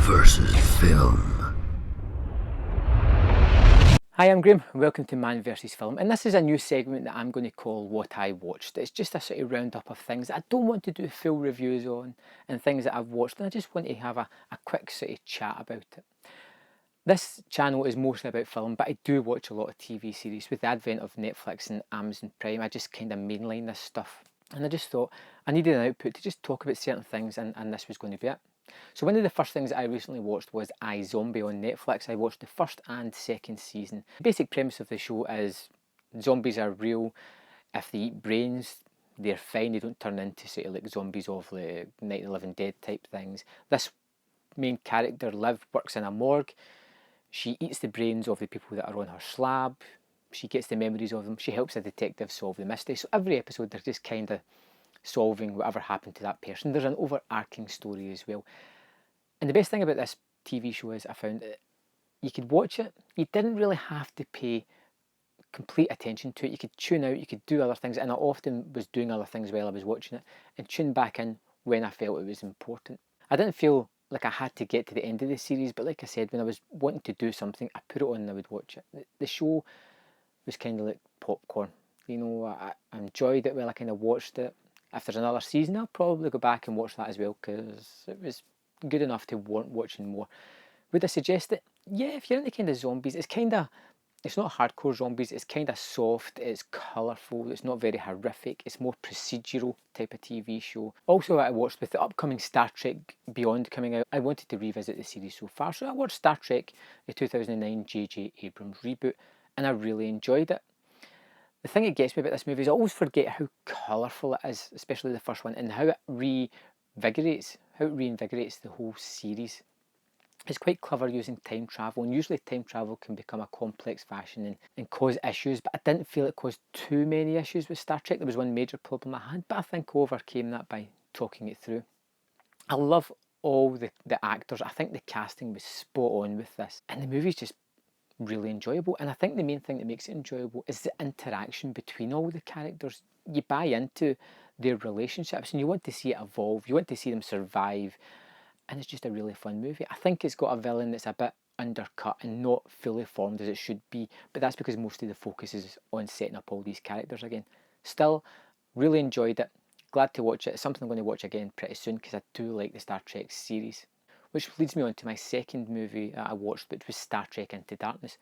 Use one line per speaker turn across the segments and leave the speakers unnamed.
versus Film.
Hi, I'm Graham and welcome to Man vs Film, and this is a new segment that I'm going to call What I Watched. It's just a sort of roundup of things that I don't want to do full reviews on and things that I've watched, and I just want to have a quick sort of chat about it. This channel is mostly about film, but I do watch a lot of TV series. With the advent of Netflix and Amazon Prime, I just kind of mainline this stuff, and I just thought I needed an output to just talk about certain things, and this was going to be it. So one of the first things I recently watched was iZombie on Netflix. I watched the first and second season. The basic premise of the show is zombies are real. If they eat brains, they're fine. They don't turn into sort of like zombies of the Night of the Living Dead type things. This main character, Liv, works in a morgue. She eats the brains of the people that are on her slab. She gets the memories of them. She helps the detective solve the mystery. So every episode they're just kind of solving whatever happened to that person. There's an overarching story as well. And the best thing about this TV show is I found that you could watch it. You didn't really have to pay complete attention to it. You could tune out, you could do other things, and I often was doing other things while I was watching it and tune back in when I felt it was important. I didn't feel like I had to get to the end of the series, but like I said, when I was wanting to do something, I put it on and I would watch it. The show was kind of like popcorn. You know, I enjoyed it while I kind of watched it. If there's another season, I'll probably go back and watch that as well because it was good enough to warrant watching more. Would I suggest it? Yeah, if you're into kind of zombies, it's not hardcore zombies, it's kind of soft, it's colourful, it's not very horrific, it's more procedural type of TV show. Also, I watched with the upcoming Star Trek Beyond coming out, I wanted to revisit the series so far, so I watched Star Trek, the 2009 J.J. Abrams reboot, and I really enjoyed it. The thing that gets me about this movie is I always forget how colourful it is, especially the first one, and how it reinvigorates the whole series. It's quite clever using time travel, and usually time travel can become a complex fashion and cause issues, but I didn't feel it caused too many issues with Star Trek. There was one major problem I had, but I think I overcame that by talking it through. I love all the actors. I think the casting was spot on with this, and the movie's just really enjoyable. And I think the main thing that makes it enjoyable is the interaction between all the characters. You buy into their relationships and you want to see it evolve, you want to see them survive, and it's just a really fun movie. I think it's got a villain that's a bit undercut and not fully formed as it should be, but that's because most of the focus is on setting up all these characters again. Still, really enjoyed it. Glad to watch it. It's something I'm going to watch again pretty soon because I do like the Star Trek series. Which leads me on to my second movie that I watched, which was Star Trek Into Darkness.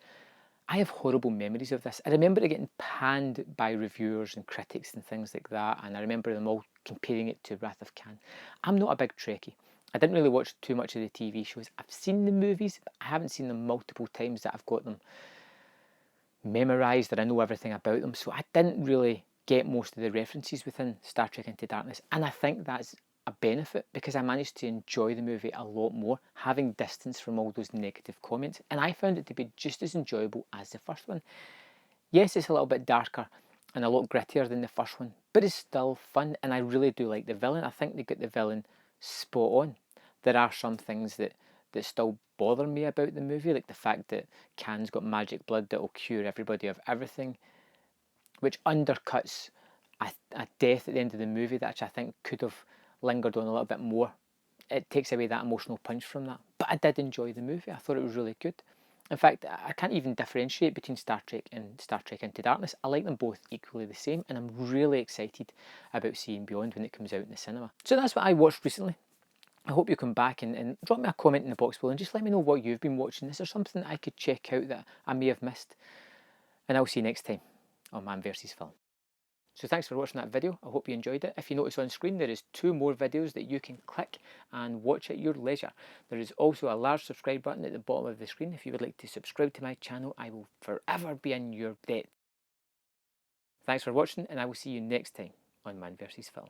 I have horrible memories of this. I remember it getting panned by reviewers and critics and things like that, and I remember them all comparing it to Wrath of Khan. I'm not a big Trekkie. I didn't really watch too much of the TV shows. I've seen the movies, but I haven't seen them multiple times that I've got them memorised or I know everything about them, so I didn't really get most of the references within Star Trek Into Darkness, and I think that's a benefit because I managed to enjoy the movie a lot more, having distance from all those negative comments, and I found it to be just as enjoyable as the first one. Yes, it's a little bit darker and a lot grittier than the first one, but it's still fun, and I really do like the villain. I think they got the villain spot on. There are some things that still bother me about the movie, like the fact that Khan's got magic blood that will cure everybody of everything, which undercuts a death at the end of the movie that I think could have lingered on a little bit more. It takes away that emotional punch from that. But I did enjoy the movie. I thought it was really good. In fact, I can't even differentiate between Star Trek and Star Trek Into Darkness. I like them both equally the same, and I'm really excited about seeing Beyond when it comes out in the cinema. So that's what I watched recently. I hope you come back and drop me a comment in the box below and just let me know what you've been watching. Is there something that I could check out that I may have missed? And I'll see you next time on Man vs Film. So thanks for watching that video. I hope you enjoyed it. If you notice on screen, there is 2 more videos that you can click and watch at your leisure. There is also a large subscribe button at the bottom of the screen. If you would like to subscribe to my channel, I will forever be in your debt. Thanks for watching, and I will see you next time on Man vs Film.